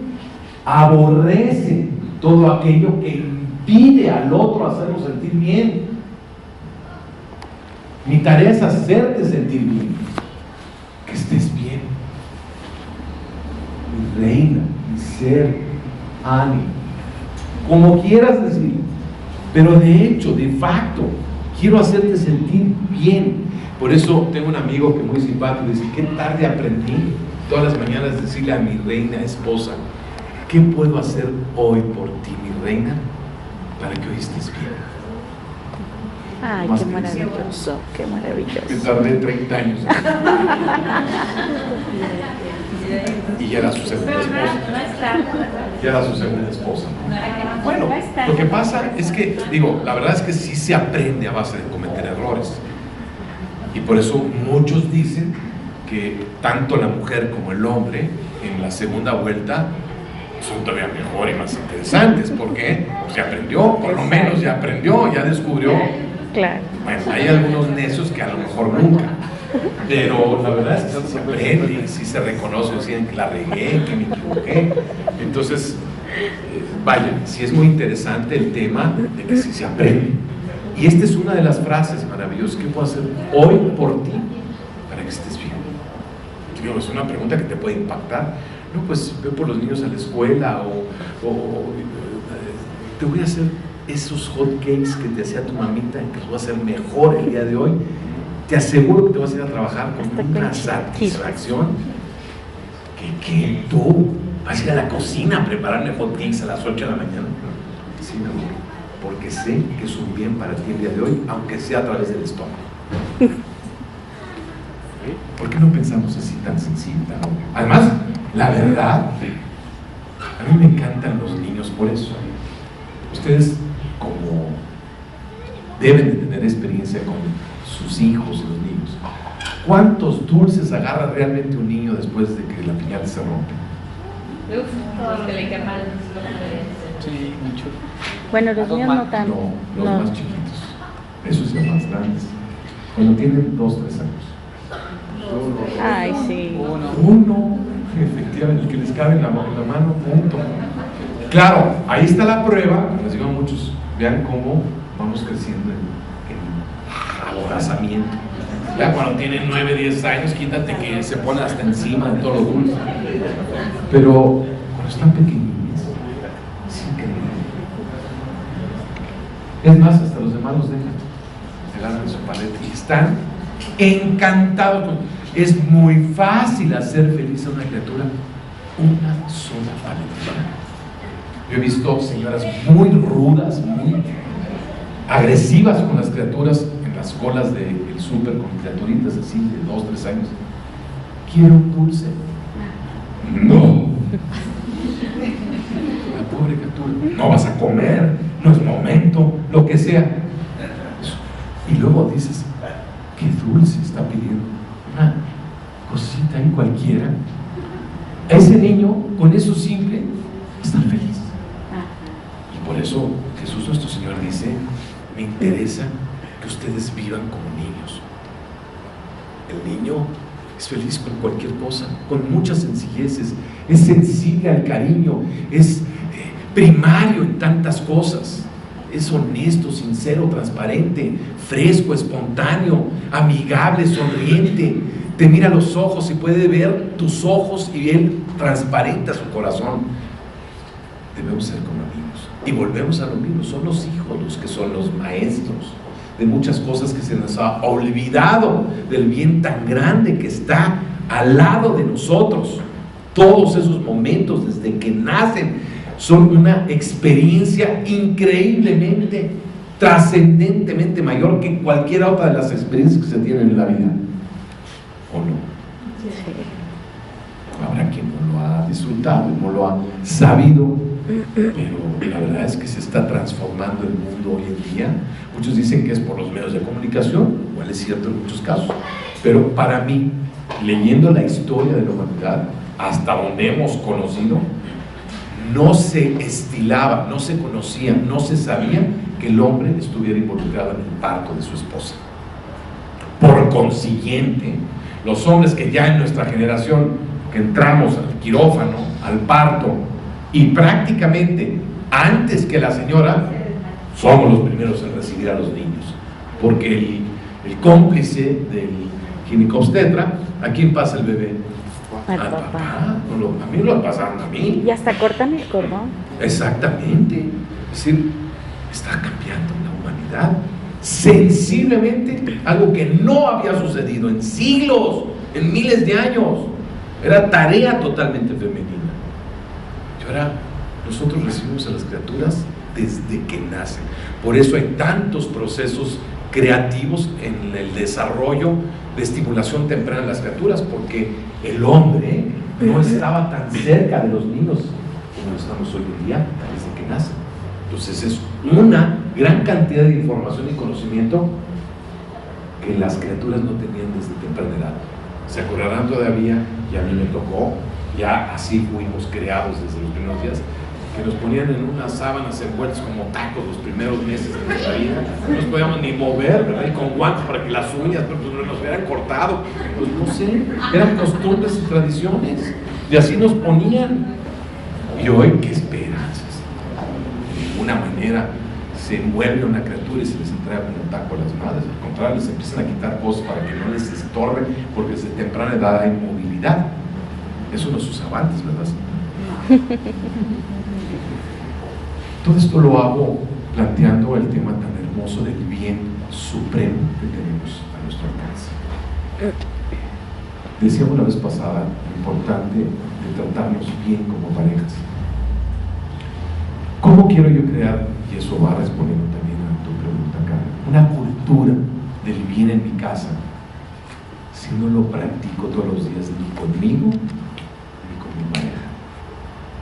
aborrece todo aquello que impide al otro hacerlo sentir bien. Mi tarea es hacerte sentir bien, que estés bien. Mi reina, mi ser, ánimo, como quieras decir, pero de hecho, de facto, quiero hacerte sentir bien. Por eso tengo un amigo que muy simpático dice, qué tarde aprendí todas las mañanas decirle a mi reina esposa, ¿qué puedo hacer hoy por ti, mi reina, para que hoy estés bien? Ay, Más qué que maravilloso, qué Que maravilloso. tardé 30 años. Y ya era su segunda Pero esposa. no está. Ya era su segunda esposa. Bueno, lo que pasa es que, digo, la verdad es que sí se aprende a base de cometer errores. Y por eso muchos dicen que tanto la mujer como el hombre en la segunda vuelta son todavía mejor y más interesantes. ¿Por qué? Pues ya aprendió, por lo menos ya aprendió, ya descubrió. Claro. Bueno, hay algunos necios que a lo mejor nunca. Pero la verdad es que sí se aprende y sí se reconoce, deciden que la regué, que me equivoqué. Entonces, vaya, sí es muy interesante el tema de que sí se aprende. Y esta es una de las frases maravillosas que puedo hacer hoy por ti para que estés bien. Digo, es una pregunta que te puede impactar. No, pues ve por los niños a la escuela o te voy a hacer esos hot cakes que te hacía tu mamita, que los voy a hacer mejor el día de hoy. Te aseguro que te vas a ir a trabajar con una satisfacción que tú vas a ir a la cocina a prepararle hot cakes a las 8 de la mañana. Sí, mi amor, porque sé que es un bien para ti el día de hoy, aunque sea a través del estómago. ¿Por qué no pensamos así tan sencillo, tan obvio? Además, la verdad, a mí me encantan los niños por eso. Ustedes, como deben de tener experiencia con sus hijos y los niños, ¿cuántos dulces agarra realmente un niño después de que la piñata se rompe? Todos que le queman. Sí, mucho. Bueno, los niños no tan. No, los más chiquitos, esos los más grandes, cuando tienen 2, 3 años. Ay, sí. Uno, efectivamente, el que les cabe en la mano, punto. Claro, ahí está la prueba, les digo a muchos, vean cómo vamos creciendo en aborazamiento. Ya cuando tienen 9, 10 años, quítate que se pone hasta encima de todo lo dulce. Pero cuando están pequeñines, es increíble. Es más, hasta los demás los dejan. agarran su paleta y están encantados. Es muy fácil hacer feliz a una criatura, una sola paleta. Yo he visto señoras muy rudas, muy agresivas con las criaturas en las colas del súper, con criaturitas así de 2, 3 años. ¿Quiero un dulce? No. La pobre criatura, no vas a comer, no es momento, lo que sea. Y luego dices, qué dulce está pidiendo, una cosita ahí cualquiera. A ese niño, con eso simple, está feliz. Y por eso Jesús nuestro Señor dice, me interesa que ustedes vivan como niños. El niño es feliz con cualquier cosa, con muchas sencilleces, es sensible al cariño, es primario en tantas cosas, es honesto, sincero, transparente, fresco, espontáneo, amigable, sonriente, te mira a los ojos y puede ver tus ojos y él transparenta su corazón. Debemos ser como niños. Y volvemos a lo mismo, son los hijos los que son los maestros de muchas cosas que se nos ha olvidado del bien tan grande que está al lado de nosotros. Todos esos momentos desde que nacen son una experiencia increíblemente, trascendentemente mayor que cualquier otra de las experiencias que se tienen en la vida. ¿O no? Habrá quien no lo ha disfrutado, no lo ha sabido, pero la verdad es que se está transformando el mundo hoy en día. Muchos dicen que es por los medios de comunicación, igual es cierto en muchos casos, pero para mí, leyendo la historia de la humanidad, hasta donde hemos conocido, no se estilaba, no se conocía, no se sabía que el hombre estuviera involucrado en el parto de su esposa. Por consiguiente, los hombres que ya en nuestra generación, que entramos al quirófano, al parto, y prácticamente antes que la señora, somos los primeros en recibir a los niños, porque el cómplice del ginecobstetra, ¿a quién pasa el bebé? Al Al papá. papá. A mí me lo pasaron a mí. Y hasta cortan el cordón. Exactamente. Es decir, está cambiando la humanidad sensiblemente, algo que no había sucedido en siglos, en miles de años. Era tarea totalmente femenina. Y ahora nosotros recibimos a las criaturas desde que nacen. Por eso hay tantos procesos creativos en el desarrollo de estimulación temprana de las criaturas, porque el hombre no estaba tan cerca de los niños como estamos hoy en día desde que nacen. Entonces es una gran cantidad de información y conocimiento que las criaturas no tenían desde temprana edad. Se acordarán todavía, y a mí me tocó, ya así fuimos creados desde los primeros días, que nos ponían en unas sábanas envueltas como tacos los primeros meses de nuestra vida. No nos podíamos ni mover, ¿verdad? Y con guantes para que las uñas pues, nos hubieran cortado. Pues no sé, eran costumbres y tradiciones. Y así nos ponían. Y hoy, ¿qué esperanzas? De ninguna manera se envuelve una criatura y se les entrega como taco a las madres. Al contrario, les empiezan a quitar cosas para que no les estorben, porque desde temprana edad hay movilidad. Eso no se usaba antes, ¿verdad? Todo esto lo hago planteando el tema tan hermoso del bien supremo que tenemos a nuestro alcance. Decíamos la vez pasada lo importante de tratarnos bien como parejas. ¿Cómo quiero yo crear, y eso va respondiendo también a tu pregunta, Karen, una cultura del bien en mi casa si no lo practico todos los días ni conmigo ni con mi pareja?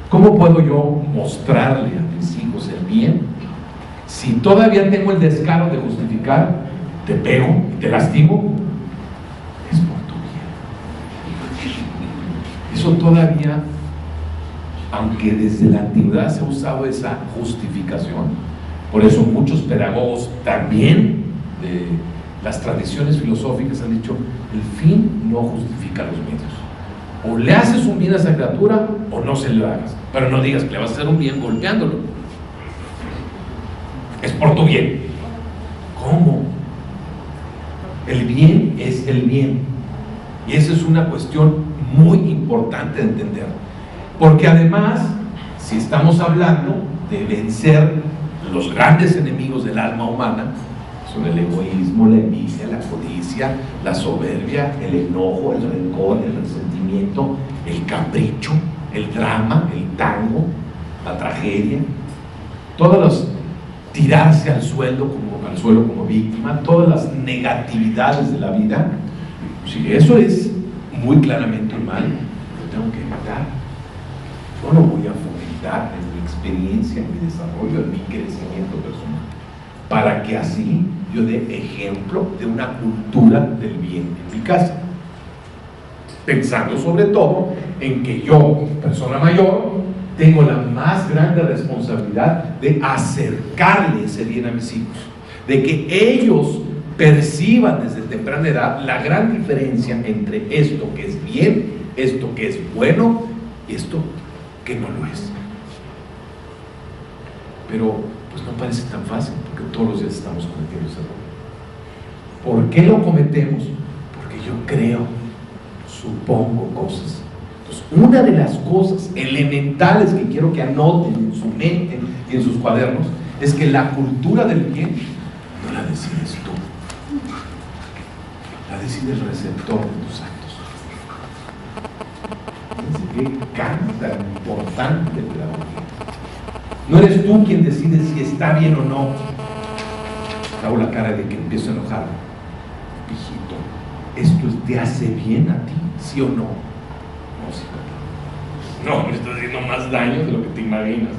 ¿Cómo puedo yo mostrarle a mis hijos el bien si todavía tengo el descaro de justificar, te pego y te lastimo? Es por tu bien. Eso todavía, aunque desde la antigüedad se ha usado esa justificación, por eso muchos pedagogos también de las tradiciones filosóficas han dicho, el fin no justifica los medios. O le haces un bien a esa criatura o no se lo hagas, pero no digas que le vas a hacer un bien golpeándolo. Es por tu bien. ¿Cómo? El bien es el bien, y esa es una cuestión muy importante de entender, porque además, si estamos hablando de vencer los grandes enemigos del alma humana, Son el egoísmo, la envidia, la codicia, la soberbia, el enojo, el rencor, el resentimiento, el capricho, el drama, el tango, la tragedia, todas las tirarse al suelo como víctima, todas las negatividades de la vida. Si eso es muy claramente mal, lo tengo que evitar. Yo lo voy a fomentar en mi experiencia, en mi desarrollo, en mi crecimiento personal, para que así yo dé ejemplo de una cultura del bien en mi casa, pensando sobre todo en que yo, persona mayor, tengo la más grande responsabilidad de acercarle ese bien a mis hijos, de que ellos perciban desde temprana edad la gran diferencia entre esto que es bien, esto que es bueno y esto que no lo es. Pero pues no parece tan fácil, porque todos los días estamos cometiendo ese error. ¿Por qué lo cometemos? Porque yo creo, supongo cosas. Entonces, una de las cosas elementales que quiero que anoten en su mente y en sus cuadernos es que la cultura del bien no la decides tú, la decide el receptor de tus actos. Fíjense qué cambio tan importante de pedagogía. No eres tú quien decide si está bien o no. Hago la cara de que empiezo a enojarme. Hijito, ¿esto te hace bien a ti? ¿Sí o no? No, sí, no, me estás haciendo más daño de lo que te imaginas.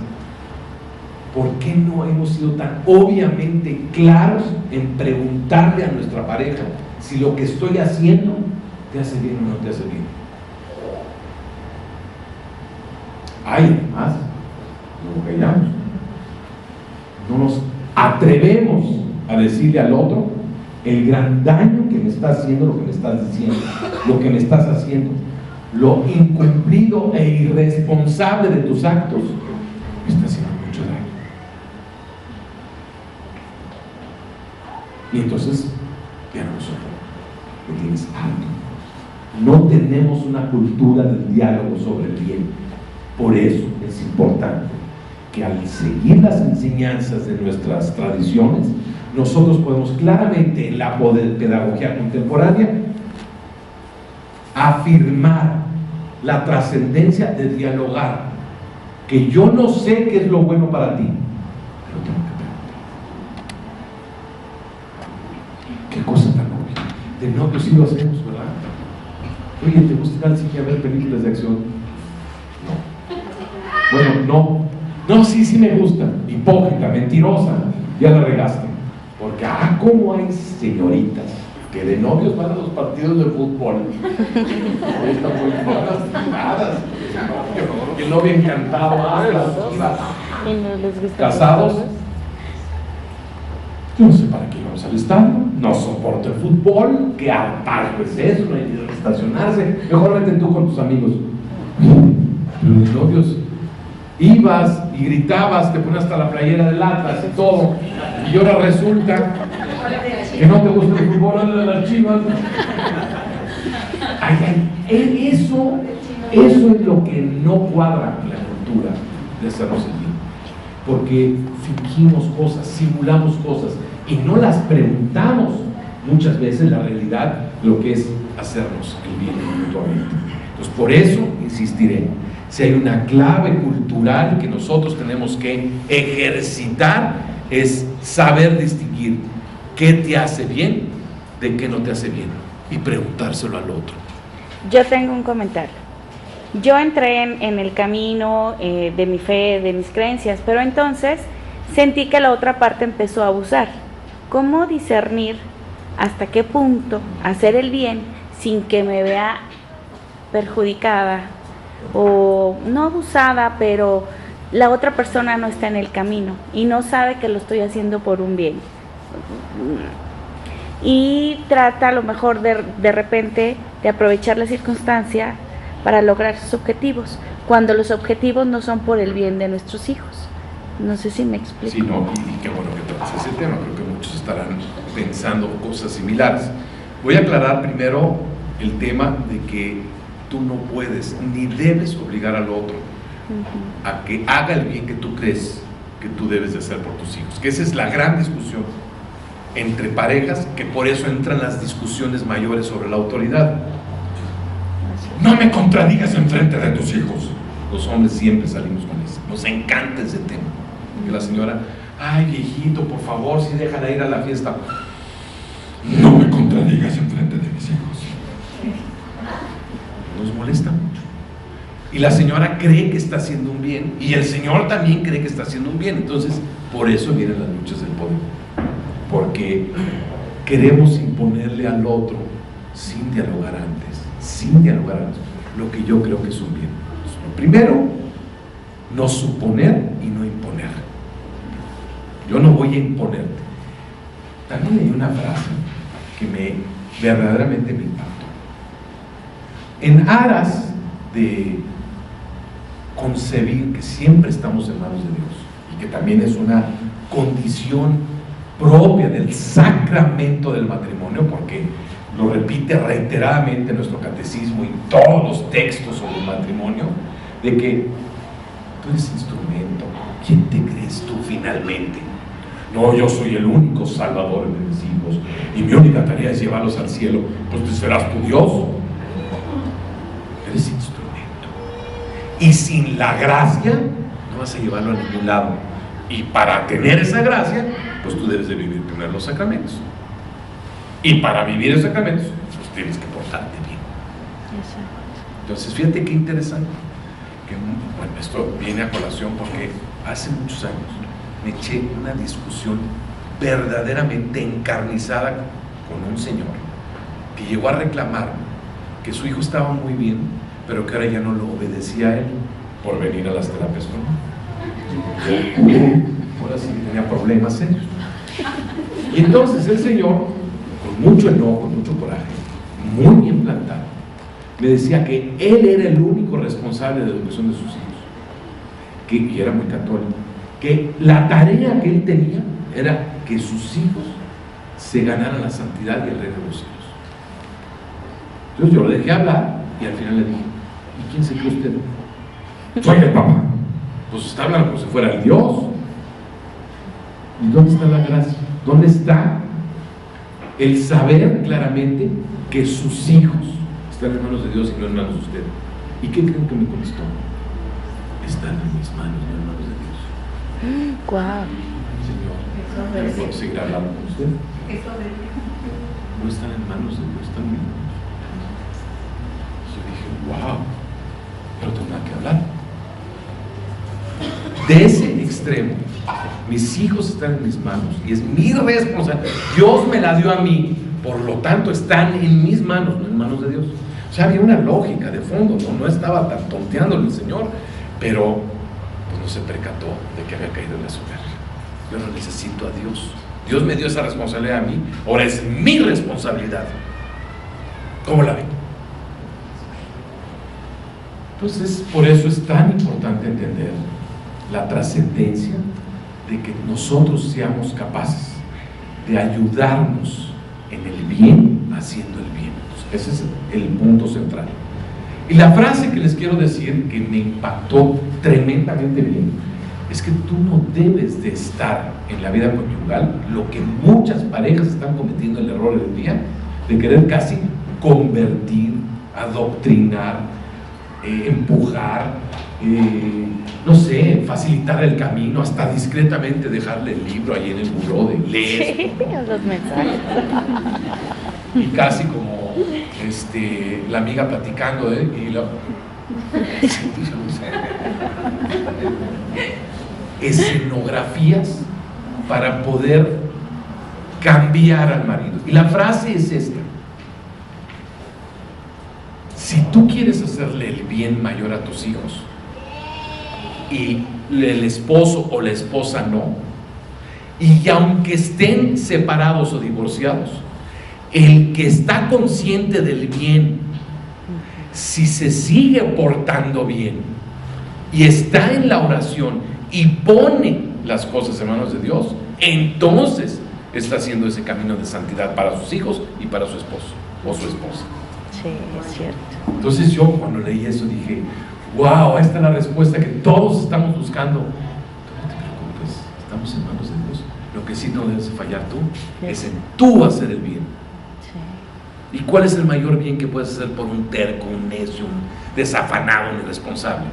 ¿Por qué no hemos sido tan obviamente claros en preguntarle a nuestra pareja si lo que estoy haciendo te hace bien o no te hace bien? Hay además, no callamos, no nos atrevemos a decirle al otro el gran daño que me está haciendo lo que me estás diciendo, lo que me estás haciendo, lo incumplido e irresponsable de tus actos me está haciendo mucho daño. Y entonces ya no soporto, me tienes harto. No tenemos una cultura del diálogo sobre el bien. Por eso es importante que al seguir las enseñanzas de nuestras tradiciones, nosotros podemos claramente en la pedagogía contemporánea afirmar la trascendencia de dialogar, que yo no sé qué es lo bueno para ti, pero tengo que preguntar. Qué cosa tan obvia. De no, pues sí lo hacemos, ¿verdad? Oye, ¿te gusta ir al cine a ver películas de acción? No. Bueno, no. No, sí me gusta. Hipócrita, mentirosa. Ya la regaste. Porque, ¿cómo hay señoritas que de novios van a los partidos de fútbol? Están muy lastimadas. El novio encantado, casados. Yo no sé para qué vamos al estadio, no soporto el fútbol, qué hartazgo es eso, no hay ni donde estacionarse, mejor vete tú con tus amigos. Pero los novios ibas y gritabas, te ponías hasta la playera del Atlas y todo, y ahora resulta que no te gusta el fútbol de las Chivas. Eso es lo que no cuadra en la cultura de hacernos el bien, porque fingimos cosas, simulamos cosas y no las preguntamos muchas veces la realidad de lo que es hacernos el bien mutuamente. Entonces, por eso insistiré, si hay una clave cultural que nosotros tenemos que ejercitar, es saber distinguir qué te hace bien de qué no te hace bien y preguntárselo al otro. Yo tengo un comentario. Yo entré en el camino de mi fe, de mis creencias, pero entonces sentí que la otra parte empezó a abusar. ¿Cómo discernir hasta qué punto hacer el bien sin que me vea perjudicada o no abusada, pero la otra persona no está en el camino y no sabe que lo estoy haciendo por un bien? Y trata a lo mejor de repente de aprovechar la circunstancia para lograr sus objetivos, cuando los objetivos no son por el bien de nuestros hijos. No sé si me explico. Sí, no, y qué bueno que toques ese tema, creo que muchos estarán pensando cosas similares. Voy a aclarar primero el tema de que tú no puedes ni debes obligar al otro a que haga el bien que tú crees que tú debes de hacer por tus hijos, que esa es la gran discusión. entre parejas, que por eso entran las discusiones mayores sobre la autoridad. No me contradigas enfrente de tus hijos. Los hombres siempre salimos con eso, nos encanta ese tema. Que la señora, ay viejito, por favor, si déjala ir a la fiesta. No me contradigas enfrente de mis hijos. Nos molesta mucho. Y la señora cree que está haciendo un bien, y el señor también cree que está haciendo un bien. Entonces, por eso vienen las luchas del poder, porque queremos imponerle al otro sin dialogar antes lo que yo creo que es un bien. Entonces, lo primero, no suponer y no imponer. Yo no voy a imponerte. También hay una frase que verdaderamente me impactó. En aras de concebir que siempre estamos en manos de Dios, y que también es una condición propia del sacramento del matrimonio, porque lo repite reiteradamente nuestro catecismo y todos los textos sobre el matrimonio, de que tú eres instrumento. ¿Quién te crees tú finalmente? No, yo soy el único salvador de mis hijos y mi única tarea es llevarlos al cielo. Pues tú serás tu Dios. Eres instrumento, y sin la gracia no vas a llevarlo a ningún lado. Y para tener esa gracia, pues tú debes de vivir primero los sacramentos, y para vivir los sacramentos, pues tienes que portarte bien. Entonces fíjate qué interesante, que bueno, esto viene a colación porque hace muchos años me eché una discusión verdaderamente encarnizada con un señor que llegó a reclamar que su hijo estaba muy bien, pero que ahora ya no lo obedecía a él por venir a las terapias con él. Ahora sí tenía problemas serios. Y entonces el señor, con mucho enojo, con mucho coraje, muy bien plantado, me decía que él era el único responsable de la educación de sus hijos, y era muy católico, que la tarea que él tenía era que sus hijos se ganaran la santidad y el reino de los cielos. Entonces yo lo dejé hablar y al final le dije, ¿y quién se cree usted? Soy el Papa. Pues está hablando como si fuera el Dios. ¿Y dónde está la gracia? ¿Dónde está el saber claramente que sus hijos están en manos de Dios y no en manos de usted? ¿Y qué creen que me contestó? Están en mis manos, no en manos de Dios. Wow. Señor, ¿no puedo seguir hablando con usted? No están en manos de Dios, están en mis manos. Yo dije, wow, pero tendrá que hablar. De ese extremo, mis hijos están en mis manos y es mi responsabilidad. Dios me la dio a mí, por lo tanto están en mis manos, no en manos de Dios. O sea, había una lógica de fondo, no estaba tan tonteándole el Señor, pero pues no se percató de que había caído en la soberbia. Yo no necesito a Dios. Dios me dio esa responsabilidad a mí, ahora es mi responsabilidad. ¿Cómo la ven? Entonces, por eso es tan importante entender la trascendencia de que nosotros seamos capaces de ayudarnos en el bien, haciendo el bien. Ese es el punto central. Y la frase que les quiero decir, que me impactó tremendamente bien, es que tú no debes de estar en la vida conyugal, lo que muchas parejas están cometiendo el error del día, de querer casi convertir, adoctrinar, empujar, no sé, facilitar el camino, hasta discretamente dejarle el libro ahí en el buró de leer. Sí, los mensajes. Y casi como la amiga platicando, y escenografías para poder cambiar al marido. Y la frase es esta: si tú quieres hacerle el bien mayor a tus hijos y el esposo o la esposa no, y aunque estén separados o divorciados, el que está consciente del bien, si se sigue portando bien y está en la oración y pone las cosas en manos de Dios, entonces está haciendo ese camino de santidad para sus hijos y para su esposo o su esposa. Sí, es cierto. Entonces yo cuando leí eso dije, wow, esta es la respuesta que todos estamos buscando. No te preocupes, estamos en manos de Dios. Lo que sí no debes fallar tú es en tú hacer el bien. Sí. ¿Y cuál es el mayor bien que puedes hacer por un terco, un necio, un desafanado, un irresponsable?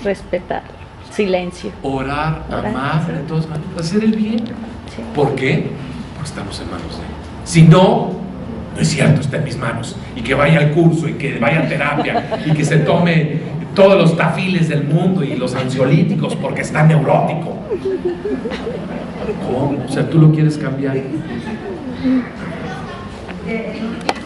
Respetar, silencio. Orar, Orar, amar, sí. entonces hacer el bien. Sí. ¿Por qué? Porque estamos en manos de Él. Si no, no es cierto, está en mis manos. Y que vaya al curso, y que vaya a terapia, y que se tome todos los tafiles del mundo y los ansiolíticos porque está neurótico. ¿Cómo? O sea, tú lo quieres cambiar. En un